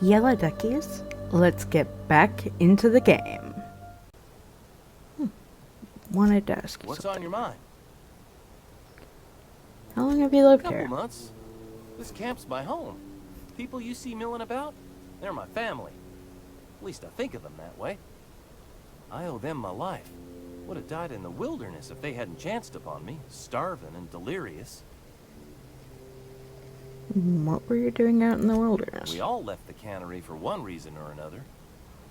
Yellow duckies, let's get back into the game. Wanted to ask you What's something. on your mind? How long have you lived Couple here? months. This camp's my home. People you see milling about, they're my family. At least I think of them that way. I owe them my life. Would have died in the wilderness if they hadn't chanced upon me, starving and delirious. What were you doing out in the wilderness? We all left the cannery for one reason or another.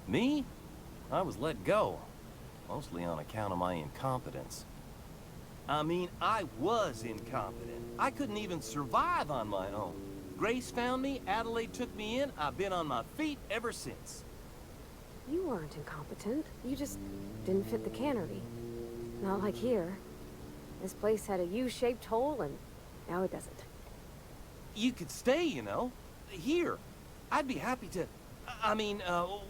Me? I was let go. Mostly on account of my incompetence. I mean, I was incompetent. I couldn't even survive on my own. Grace found me, Adelaide took me in, I've been on my feet ever since. You weren't incompetent. You just didn't fit the cannery. Not like here. This place had a U-shaped hole, and now it doesn't. You could stay, you know. Here. I'd be happy to... I mean,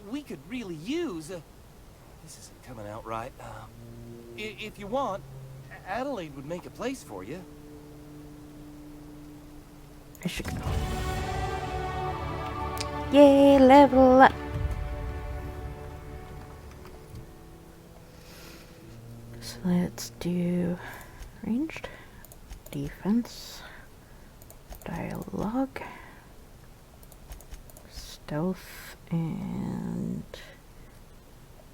we could really use... this isn't coming out right. If you want, Adelaide would make a place for you. I should go. Yay, level up! So let's do ranged, defense, dialogue, stealth, and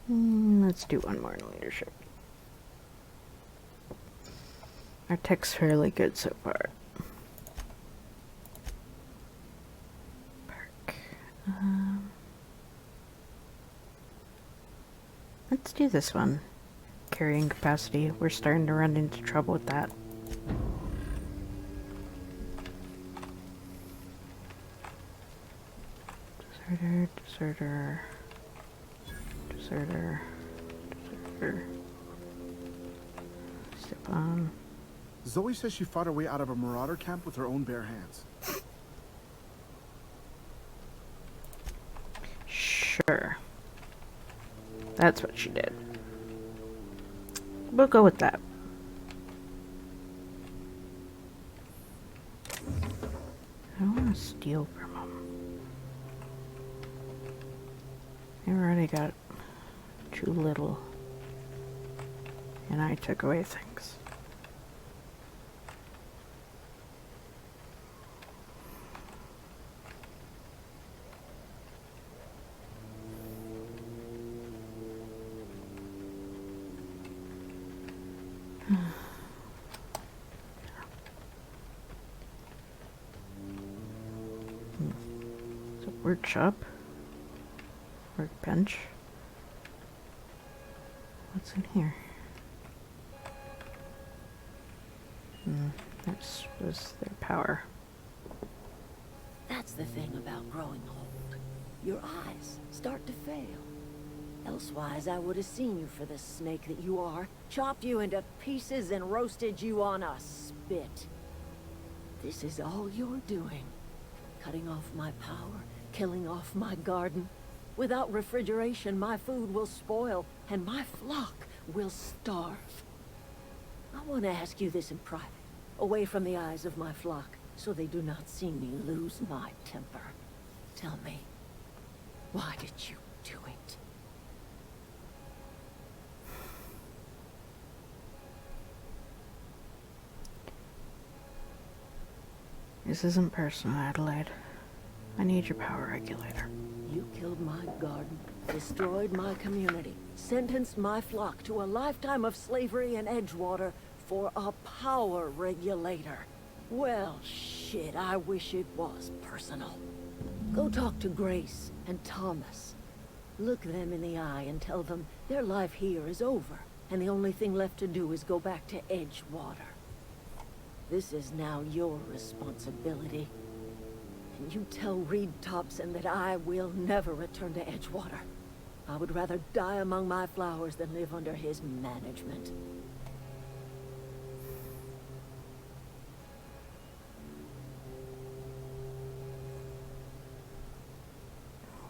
let's do one more in leadership. Our tech's fairly good so far. Perk. Let's do this one. Carrying capacity. We're starting to run into trouble with that. Deserter, deserter, deserter, deserter. Step on. Zoe says she fought her way out of a marauder camp with her own bare hands. Sure. That's what she did. We'll go with that. I don't want to steal from them. They already got too little. And I took away things. So workshop, workbench. What's in here? This was their power. That's the thing about growing old. Your eyes start to fail. Elsewise, I would have seen you for the snake that you are, chopped you into pieces and roasted you on a spit. This is all you're doing. Cutting off my power, killing off my garden. Without refrigeration, my food will spoil, and my flock will starve. I want to ask you this in private, away from the eyes of my flock, so they do not see me lose my temper. Tell me, why did you do it? This isn't personal, Adelaide. I need your power regulator. You killed my garden, destroyed my community, sentenced my flock to a lifetime of slavery in Edgewater for a power regulator. Well, shit, I wish it was personal. Go talk to Grace and Thomas. Look them in the eye and tell them their life here is over, and the only thing left to do is go back to Edgewater. This is now your responsibility. And you tell Reed Thompson that I will never return to Edgewater. I would rather die among my flowers than live under his management.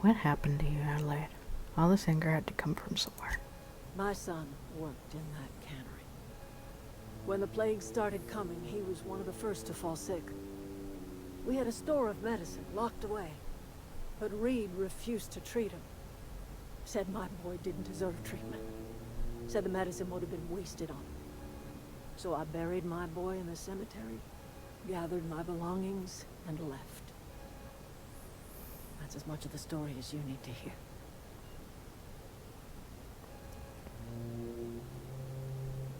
What happened to you, Adelaide? All this anger had to come from somewhere. My son worked in that cannery. When the plague started coming, he was one of the first to fall sick. We had a store of medicine locked away. But Reed refused to treat him. Said my boy didn't deserve treatment. Said the medicine would have been wasted on him. So I buried my boy in the cemetery, gathered my belongings, and left. That's as much of the story as you need to hear.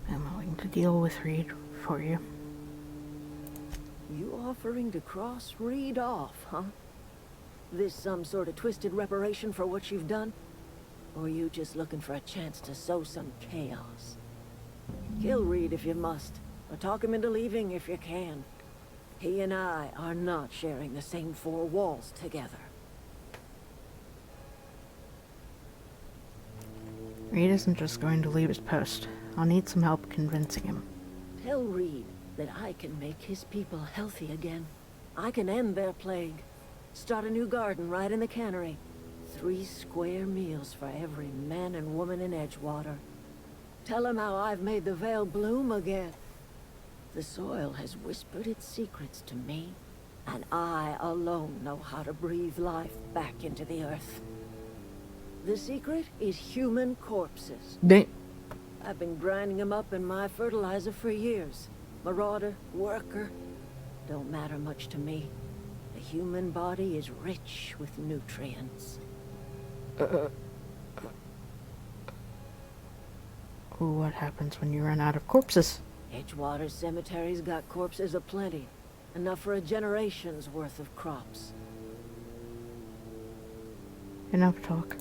I'm willing to deal with Reed for you. You offering to cross Reed off, huh? This some sort of twisted reparation for what you've done? Or you just looking for a chance to sow some chaos? Kill Reed if you must, or talk him into leaving if you can. He and I are not sharing the same four walls together. Reed isn't just going to leave his post. I'll need some help convincing him. Tell Reed that I can make his people healthy again. I can end their plague. Start a new garden right in the cannery. 3 square meals for every man and woman in Edgewater. Tell him how I've made the Vale bloom again. The soil has whispered its secrets to me, and I alone know how to breathe life back into the earth. The secret is human corpses. I've been grinding them up in my fertilizer for years. Marauder, worker, don't matter much to me. The human body is rich with nutrients. What happens when you run out of corpses? Edgewater Cemetery's got corpses aplenty. Enough for a generation's worth of crops. Enough talk.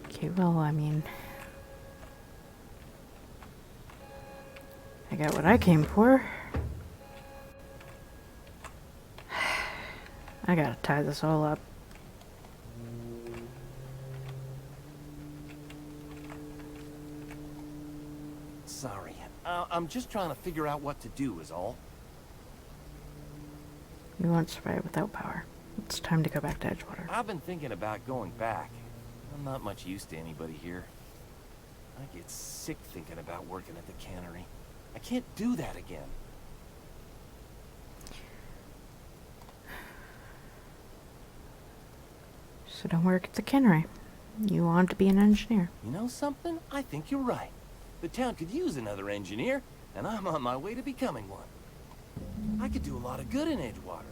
Okay, well, I mean, I got what I came for. I gotta tie this all up. Sorry. I'm just trying to figure out what to do is all. You won't survive without power. It's time to go back to Edgewater. I've been thinking about going back. I'm not much use to anybody here. I get sick thinking about working at the cannery. I can't do that again. So don't work at the cannery. You want to be an engineer. You know something? I think you're right. The town could use another engineer, and I'm on my way to becoming one. I could do a lot of good in Edgewater.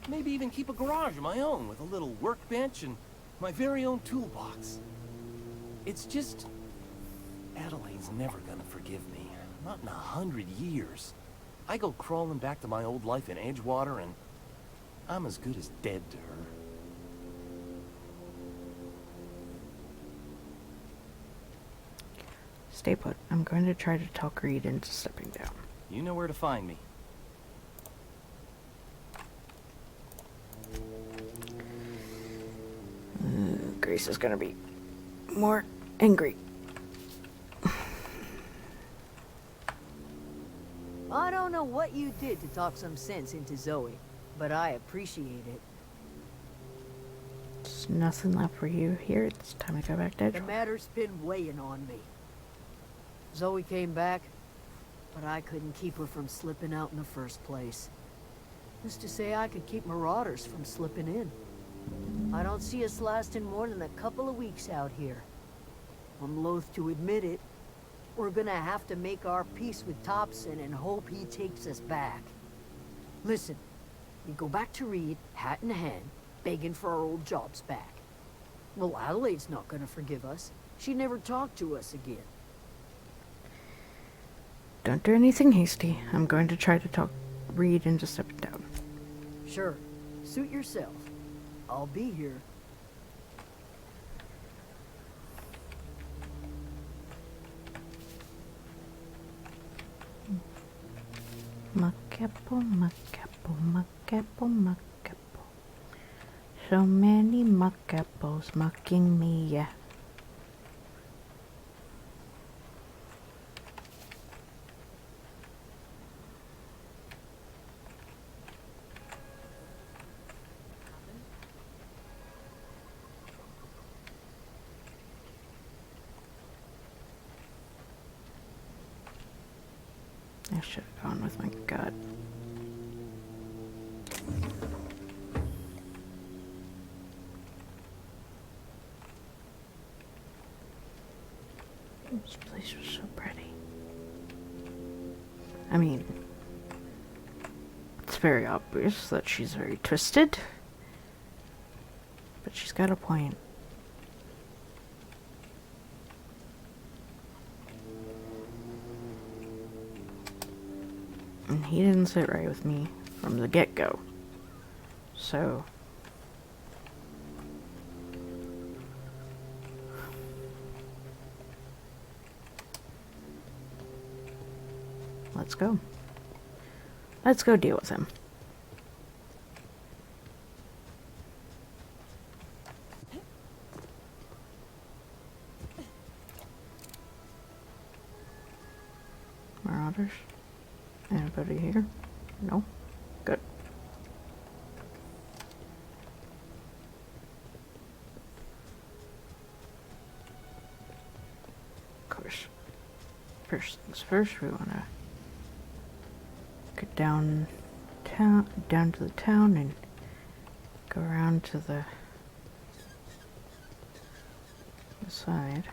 Maybe even keep a garage of my own with a little workbench and my very own toolbox. It's just... Adelaide's never gonna forgive me. Not in 100 years. I go crawling back to my old life in Edgewater, and I'm as good as dead to her. Stay put. I'm going to try to talk Reed into stepping down. You know where to find me. Grace is gonna be more angry. I don't know what you did to talk some sense into Zoe, but I appreciate it. There's nothing left for you here. It's time to go back to The Edgewater. matter's been weighing on me. Zoe came back, but I couldn't keep her from slipping out in the first place. Who's to say I could keep marauders from slipping in? I don't see us lasting more than a couple of weeks out here. I'm loath to admit it. We're gonna have to make our peace with Thompson and hope he takes us back. Listen, we go back to Reed, hat in hand, begging for our old jobs back. Well, Adelaide's not gonna forgive us. She never talked to us again. Don't do anything hasty. I'm going to try to talk Reed into stepping down. Sure, suit yourself. I'll be here. Macapo, macapo, macapo, macapo. So many macapos mocking me, yeah. should have gone with my gut. This place was so pretty. I mean, it's very obvious that she's very twisted, but she's got a point. And he didn't sit right with me from the get-go. So let's go. Let's go deal with him. Marauders? Anybody here? No? Good. Of course. First things first, we want to get down to the town and go around to the side.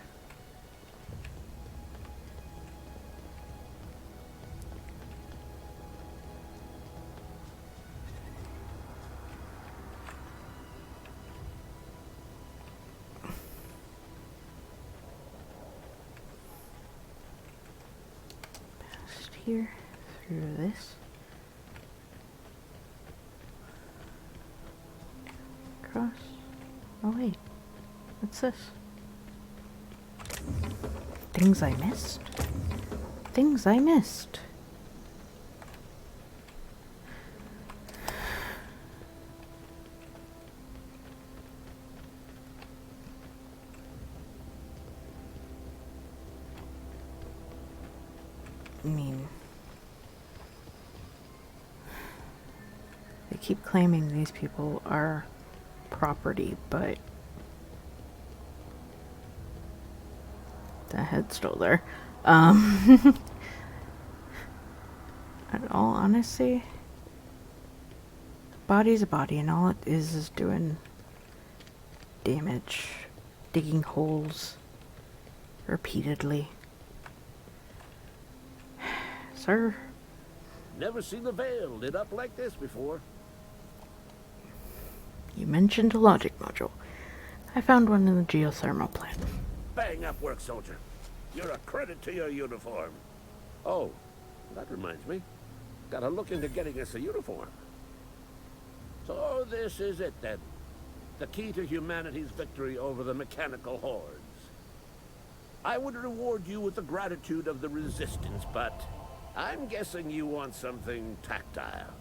Past here, through this. Across. Oh wait, what's this? Things I missed? Things I missed. I mean, they keep claiming these people are property, but the head's still there. In all honesty, body's a body, and all it is doing damage, digging holes repeatedly. Sir? Never seen a veil lit up like this before. You mentioned a logic module. I found one in the geothermal plant. Bang up work, soldier. You're a credit to your uniform. Oh, that reminds me. Gotta look into getting us a uniform. So this is it then. The key to humanity's victory over the mechanical hordes. I would reward you with the gratitude of the resistance, but I'm guessing you want something tactile.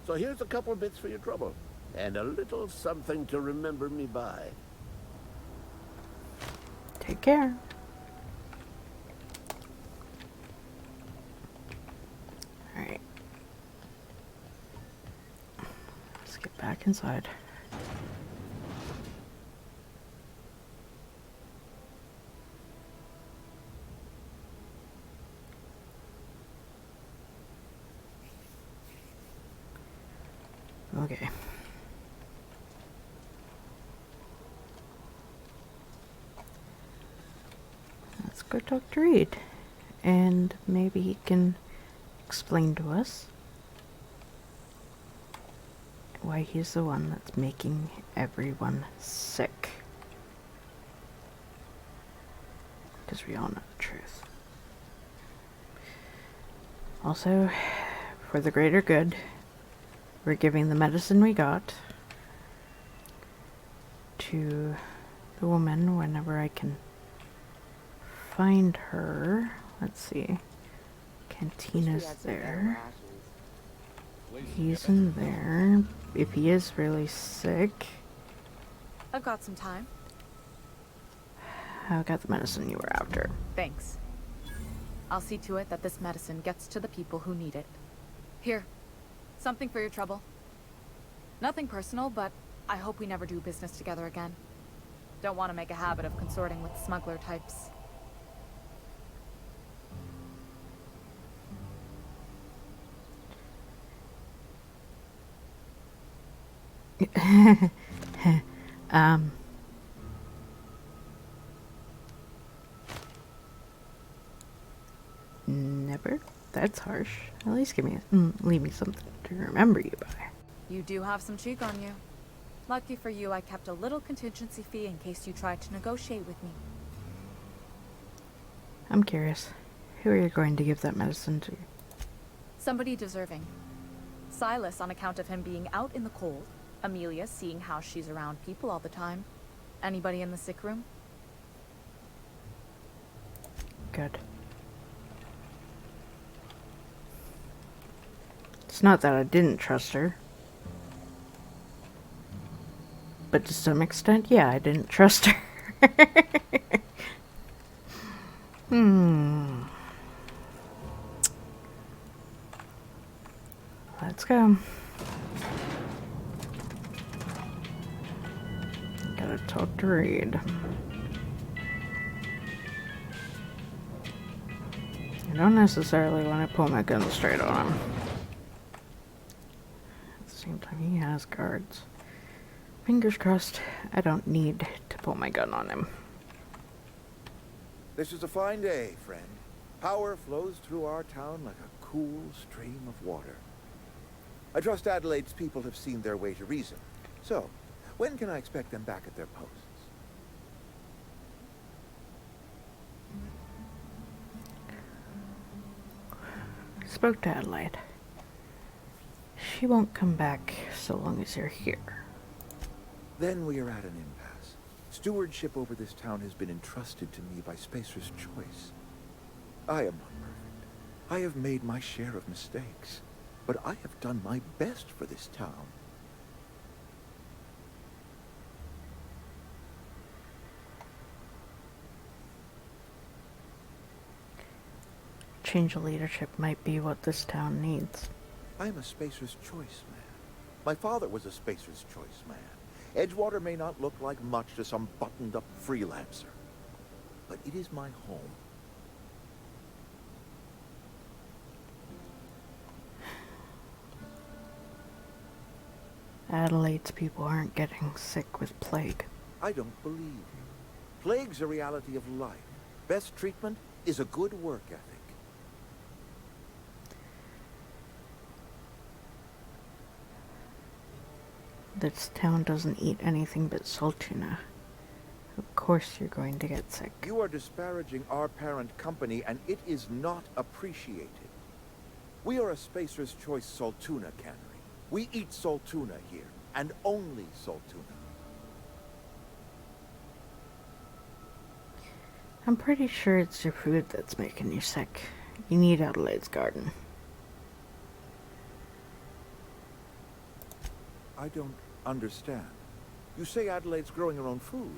So here's a couple bits for your trouble. And a little something to remember me by. Take care. Alright. Let's get back inside. Okay. Let's go talk to Reed, and maybe he can explain to us why he's the one that's making everyone sick. Because we all know the truth. Also, for the greater good, we're giving the medicine we got to the woman whenever I can find her. Let's see. Cantina's there. He's in there. If he is really sick. I've got some time. I got the medicine you were after. Thanks. I'll see to it that this medicine gets to the people who need it. Here. Something for your trouble. Nothing personal, but I hope we never do business together again. Don't want to make a habit of consorting with smuggler types. um. Never? That's harsh. At least leave me something to remember you by. You do have some cheek on you. Lucky for you, I kept a little contingency fee in case you tried to negotiate with me. I'm curious. Who are you going to give that medicine to? Somebody deserving. Silas on account of him being out in the cold. Amelia seeing how she's around people all the time. Anybody in the sick room? Good. It's not that I didn't trust her. But to some extent, yeah, I didn't trust her. Let's go. Gotta talk to Reed. I don't necessarily want to pull my gun straight on him. At the same time, he has guards. Fingers crossed, I don't need to pull my gun on him. This is a fine day, friend. Power flows through our town like a cool stream of water. I trust Adelaide's people have seen their way to reason. So, when can I expect them back at their posts? Spoke to Adelaide. She won't come back so long as you're here. Then we are at an impasse. Stewardship over this town has been entrusted to me by Spacer's Choice. I am not perfect. I have made my share of mistakes. But I have done my best for this town. Change of leadership might be what this town needs. I am a Spacer's Choice man. My father was a Spacer's Choice man. Edgewater may not look like much to some buttoned-up freelancer, but it is my home. Adelaide's people aren't getting sick with plague. I don't believe you. Plague's a reality of life. Best treatment is a good work ethic. This town doesn't eat anything but salt tuna. Of course you're going to get sick. You are disparaging our parent company, and it is not appreciated. We are a Spacer's Choice salt tuna cannery. We eat salt tuna here, and only salt tuna. I'm pretty sure it's your food that's making you sick. You need Adelaide's garden. I don't understand. You say Adelaide's growing her own food,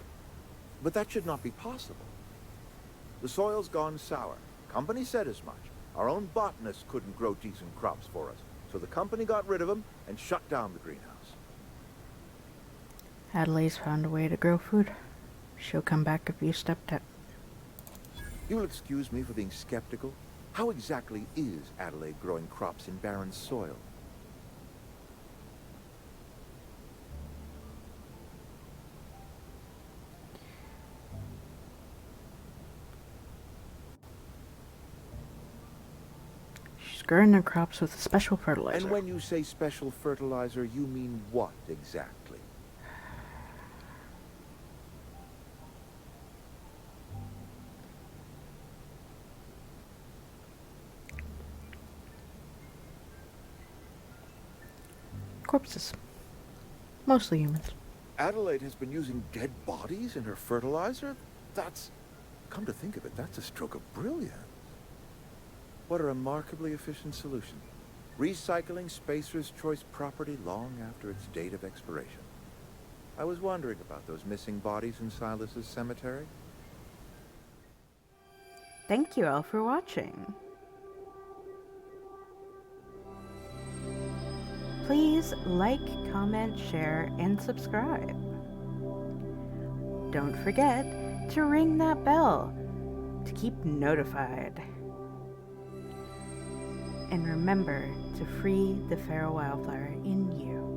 but that should not be possible. The soil's gone sour. Company said as much. Our own botanists couldn't grow decent crops for us, so the company got rid of them and shut down the greenhouse. Adelaide's found a way to grow food. She'll come back if you stepped out. You'll excuse me for being skeptical. How exactly is Adelaide growing crops in barren soil? She's growing her crops with a special fertilizer. And when you say special fertilizer, you mean what exactly? Corpses. Mostly humans. Adelaide has been using dead bodies in her fertilizer? That's... come to think of it, that's a stroke of brilliance. What a remarkably efficient solution. Recycling Spacer's Choice property long after its date of expiration. I was wondering about those missing bodies in Silas's cemetery. Thank you all for watching. Please like, comment, share, and subscribe. Don't forget to ring that bell to keep notified. And remember to free the feral wildflower in you.